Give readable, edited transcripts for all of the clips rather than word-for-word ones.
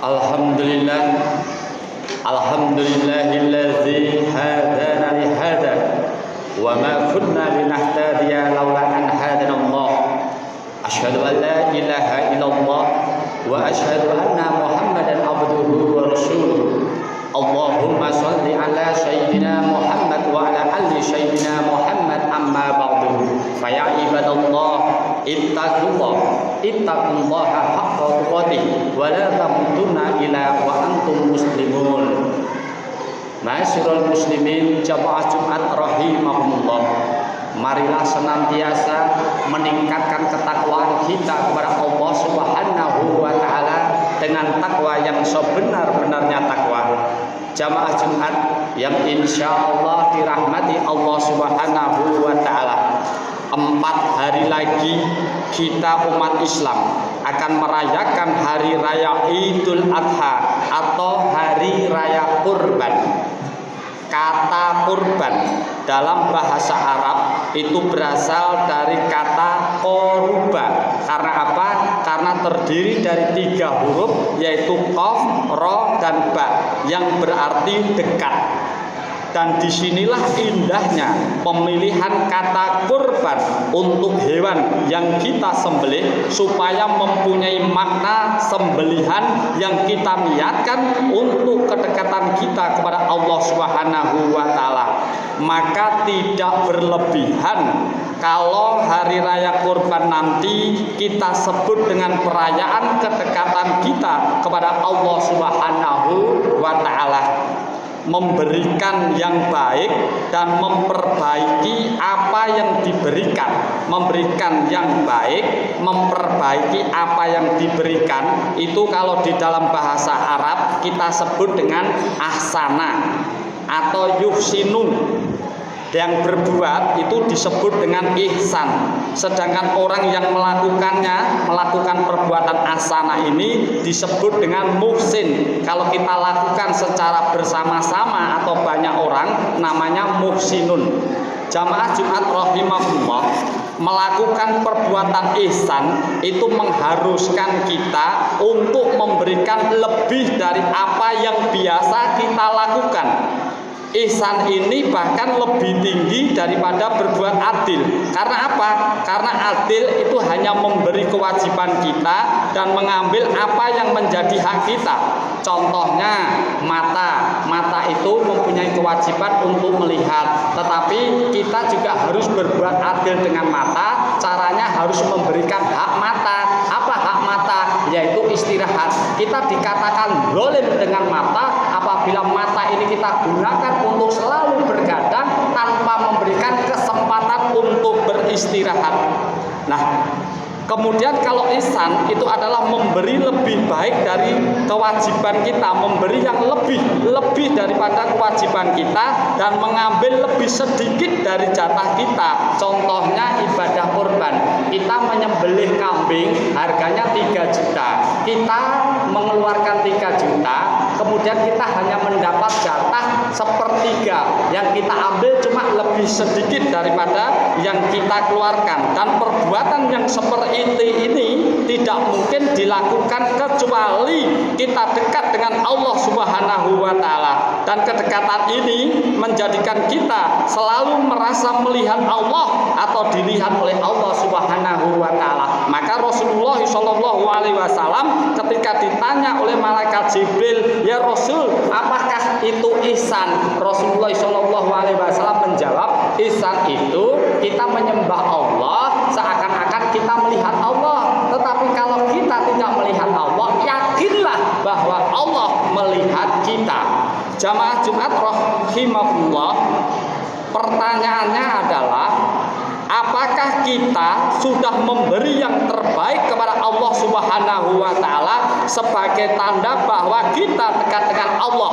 Alhamdulillah, alhamdulillahilladzi hadana li hada wa ma kunna linahtadiya laula an hadana Allah. Asyhadu an la ilaha illallah wa asyhadu anna Muhammadan abduhu wa rasuluh. Allahumma shalli ala sayyidina Muhammad wa ala ali sayyidina Muhammad, amma ba'du. Fa ya ibadallah, ittaqullaha haqqa tuqatih wa la tamutunna illa wa antum muslimun. Ma'asyiral muslimin jamaah Jumat rahimahumullah, marilah senantiasa meningkatkan ketakwaan kita kepada Allah Subhanahu wa taala dengan takwa yang sebenar-benarnya takwa. Jamaah Jumat yang insyaallah dirahmati Allah Subhanahu wa taala, 4 hari lagi kita umat Islam akan merayakan hari raya Idul Adha atau hari raya kurban. Kata kurban dalam bahasa Arab itu berasal dari kata koruba. Karena apa? Karena terdiri dari 3 huruf, yaitu qaf, ra, dan ba, yang berarti dekat. Dan disinilah indahnya pemilihan kata kurban untuk hewan yang kita sembelih, supaya mempunyai makna sembelihan yang kita niatkan untuk kedekatan kita kepada Allah Subhanahu wa taala. Maka tidak berlebihan kalau hari raya kurban nanti kita sebut dengan perayaan kedekatan kita kepada Allah Subhanahu wa taala, memberikan yang baik dan memperbaiki apa yang diberikan. Memberikan yang baik, memperbaiki apa yang diberikan, itu kalau di dalam bahasa Arab kita sebut dengan ahsana atau yuhsinun. Yang berbuat itu disebut dengan ihsan. Sedangkan orang yang melakukan perbuatan ahsanah ini disebut dengan muhsin. Kalau kita lakukan secara bersama-sama atau banyak orang, namanya muhsinun. Jamaah Jumat rahimahullah, melakukan perbuatan ihsan itu mengharuskan kita untuk memberikan lebih dari apa yang biasa kita lakukan. Ihsan ini bahkan lebih tinggi daripada berbuat adil. Karena apa? Karena adil itu hanya memberi kewajiban kita dan mengambil apa yang menjadi hak kita. Contohnya mata itu mempunyai kewajiban untuk melihat, tetapi kita juga harus berbuat adil dengan mata. Caranya harus memberikan hak mata. Apa hak mata? Yaitu istirahat. Kita dikatakan zalim dengan mata apabila mata ini kita gunakan untuk selalu bergadang tanpa memberikan kesempatan untuk beristirahat. Nah, kemudian kalau ihsan itu adalah memberi lebih baik dari kewajiban kita, memberi yang lebih daripada kewajiban kita dan mengambil lebih sedikit dari jatah kita. Contohnya ibadah kurban. Kita menyembelih kambing harganya 3 juta. Kita mengeluarkan 3 juta, kemudian kita hanya mendapat jatah 1/3. Yang kita ambil cuma lebih sedikit daripada yang kita keluarkan. Dan perbuatan yang seperti ini tidak mungkin dilakukan kecuali kita dekat dengan Allah Subhanahu wa taala. Dan kedekatan ini menjadikan kita selalu merasa melihat Allah atau dilihat oleh Allah Subhanahu wa taala. Maka Rasulullah sallallahu alaihi wasallam ketika ditanya oleh malaikat Jibril, "Ya Rasul, apakah itu ihsan?" Rasulullah sallallahu alaihi wasallam menjawab, ihsan itu kita menyembah Allah seakan-akan kita melihat Allah. Tetapi kalau kita tidak melihat Allah, yakinlah bahwa Allah melihat kita. Jamaah Jumat rahimahullah, pertanyaannya adalah, apakah kita sudah memberi yang terbaik kepada Allah Subhanahu wa taala sebagai tanda bahwa kita dekat dengan Allah?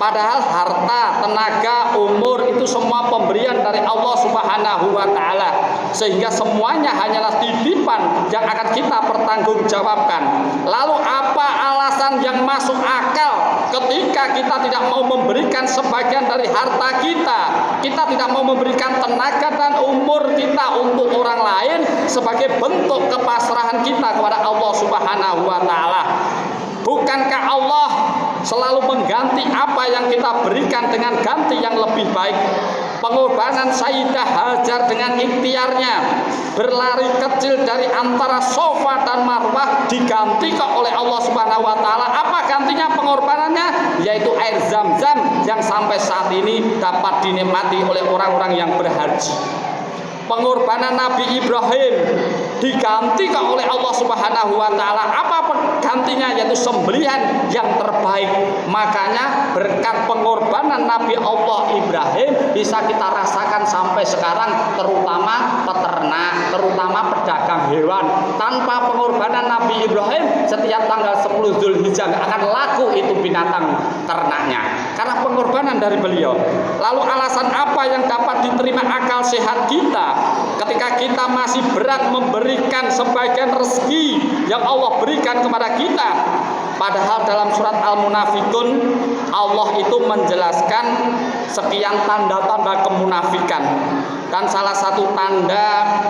Padahal harta, tenaga, umur itu semua pemberian dari Allah Subhanahu wa taala. Sehingga semuanya hanyalah titipan yang akan kita pertanggungjawabkan. Lalu apa alasan yang masuk akal ketika kita tidak mau memberikan sebagian dari harta kita? Kita tidak mau memberikan tenaga dan umur kita untuk orang lain sebagai bentuk kepasrahan kita kepada Allah Subhanahu wa taala. Bukankah ganti apa yang kita berikan dengan ganti yang lebih baik. Pengorbanan Sayyidah Hajar dengan ikhtiarnya berlari kecil dari antara Safa dan Marwah diganti kok oleh Allah Subhanahu wa taala. Apa gantinya pengorbanannya? Yaitu air Zam-Zam yang sampai saat ini dapat dinikmati oleh orang-orang yang berhaji. Pengorbanan Nabi Ibrahim diganti kok oleh Allah Subhanahu wa taala. Apa gantinya? Yaitu sembelihan yang terbaik. Makanya berkat pengorbanan Nabi Allah Ibrahim bisa kita rasakan sampai sekarang, terutama peternak, terutama pedagang hewan. Tanpa pengorbanan Nabi Ibrahim, setiap tanggal 10 Zulhijjah akan laku itu binatang ternaknya, karena pengorbanan dari beliau. Lalu alasan apa yang dapat diterima akal sehat kita ketika kita masih berat memberikan sebagian rezeki yang Allah berikan kepada kita? Padahal dalam surat Al-Munafikun Allah itu menjelaskan sekian tanda-tanda kemunafikan, dan salah satu tanda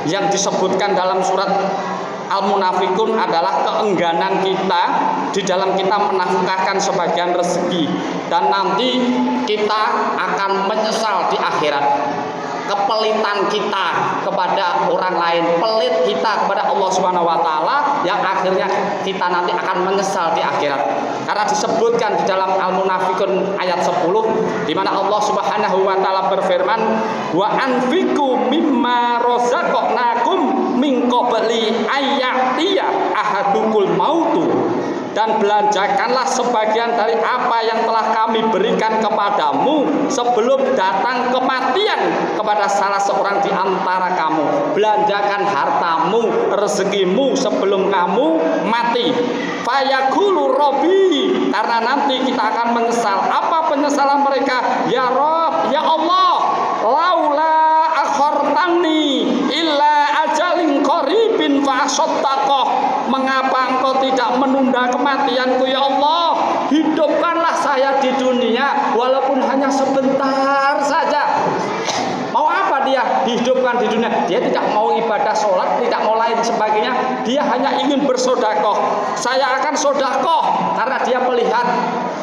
yang disebutkan dalam surat Al-Munafikun adalah keengganan kita di dalam kita menafkahkan sebagian rezeki, dan nanti kita akan menyesal di akhirat. Kepelitan kita kepada orang lain, pelit kita kepada Allah Subhanahu wa taala, yang akhirnya kita nanti akan menyesal di akhirat. Karena disebutkan di dalam Al-Munafikun ayat 10 di mana Allah Subhanahu wa taala berfirman, "Wa anfiqu mimma razaqnakum min qabli ayyatiya ahadukul mautu." Dan belanjakanlah sebagian dari apa yang telah kami berikan kepadamu sebelum datang kematian kepada salah seorang di antara kamu. Belanjakan hartamu, rezekimu sebelum kamu mati. Fayaqulu Rabbi, karena nanti kita akan menyesal. Apa penyesalan mereka? Ya Rabb, ya Allah, laula akhartani illa ajalin qaribin fa asaddaqah. Mengapa engkau tidak menunda kematianku ya Allah? Hidupkanlah saya di dunia walaupun hanya sebentar saja. Mau apa dia dihidupkan di dunia? Dia tidak mau ibadah sholat, tidak mau lain sebagainya. Dia hanya ingin bersodakoh. Saya akan sodakoh karena dia melihat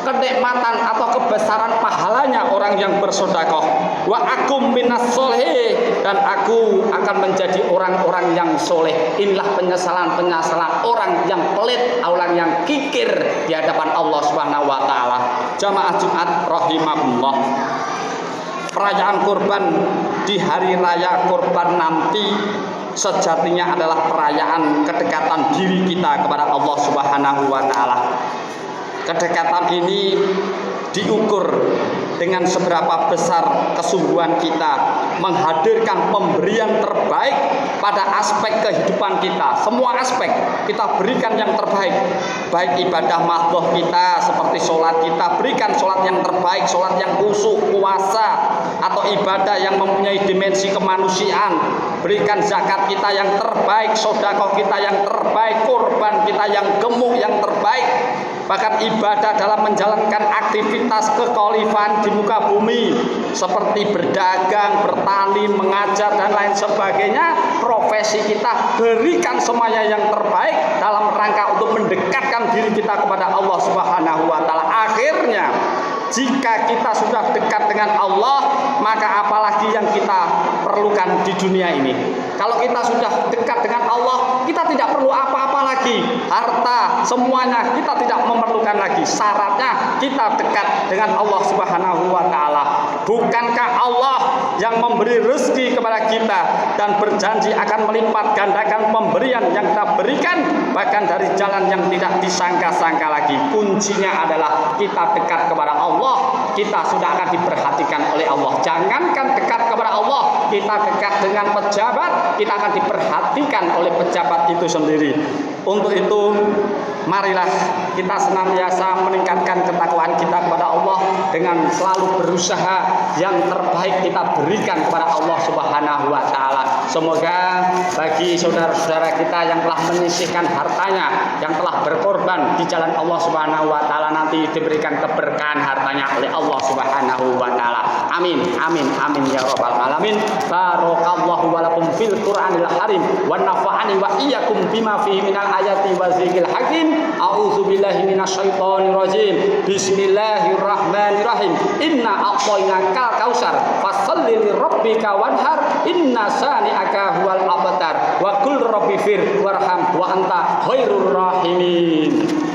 kenikmatan atau kebesaran pahalanya orang yang bersodakoh. Wa akum minas soleh, dan aku akan menjadi orang-orang yang soleh. Inilah penyesalan orang yang pelit, orang yang kikir di hadapan Allah Subhanahu wa taala. Jamaah Jumat rahimakumullah. Perayaan kurban di hari raya kurban nanti sejatinya adalah perayaan kedekatan diri kita kepada Allah Subhanahu wa taala. Kedekatan ini diukur dengan seberapa besar kesungguhan kita menghadirkan pemberian terbaik pada aspek kehidupan kita. Semua aspek kita berikan yang terbaik. Baik ibadah mahdhah kita seperti sholat, kita berikan sholat yang terbaik, sholat yang khusyuk, puasa, atau ibadah yang mempunyai dimensi kemanusiaan. Berikan zakat kita yang terbaik, sedekah kita yang terbaik, kurban kita yang gemuk yang terbaik. Bahkan ibadah dalam menjalankan aktivitas kekhalifahan di muka bumi seperti berdagang, bertani, mengajar dan lain sebagainya, profesi kita berikan semuanya yang terbaik dalam rangka untuk mendekatkan diri kita kepada Allah Subhanahu wa taala. Akhirnya jika kita sudah dekat dengan Allah, maka apalagi yang kita perlukan di dunia ini? Kalau kita sudah dekat dengan Allah, kita tidak perlu apa-apa lagi. Harta, semuanya kita tidak memerlukan lagi. Syaratnya kita dekat dengan Allah Subhanahu wa taala. Bukankah Allah yang memberi rezeki kepada kita dan berjanji akan melipat gandakan pemberian yang kita berikan, bahkan dari jalan yang tidak disangka-sangka lagi? Kuncinya adalah kita dekat kepada Allah, kita sudah akan diperhatikan oleh Allah. Jangankan dekat kepada Allah, kita dekat dengan pejabat, kita akan diperhatikan oleh pejabat itu sendiri. Untuk itu, marilah kita senantiasa meningkatkan ketakwaan kita kepada Allah dengan selalu berusaha yang terbaik kita berikan kepada Allah Subhanahu wa taala. Semoga bagi saudara-saudara kita yang telah menyisihkan hartanya, yang telah berkorban di jalan Allah Subhanahu wa taala, nanti diberikan keberkahan hartanya oleh Allah Subhanahu wa taala. Amin, amin, amin ya rabbal alamin. Barakallahu walakum fil Qur'anil Karim wa nafa'ani wa iyyakum bima fihi minal ayati wa zikril hakim. A'udzubillahi billahi minasyaitonir rajim. Bismillahirrahmanirrahim. Inna a'tainakal kausar fasholli lirabbika wanhar inna sani'aka huwal abtar wa qul rabbifir warham wa anta khairur rahimin.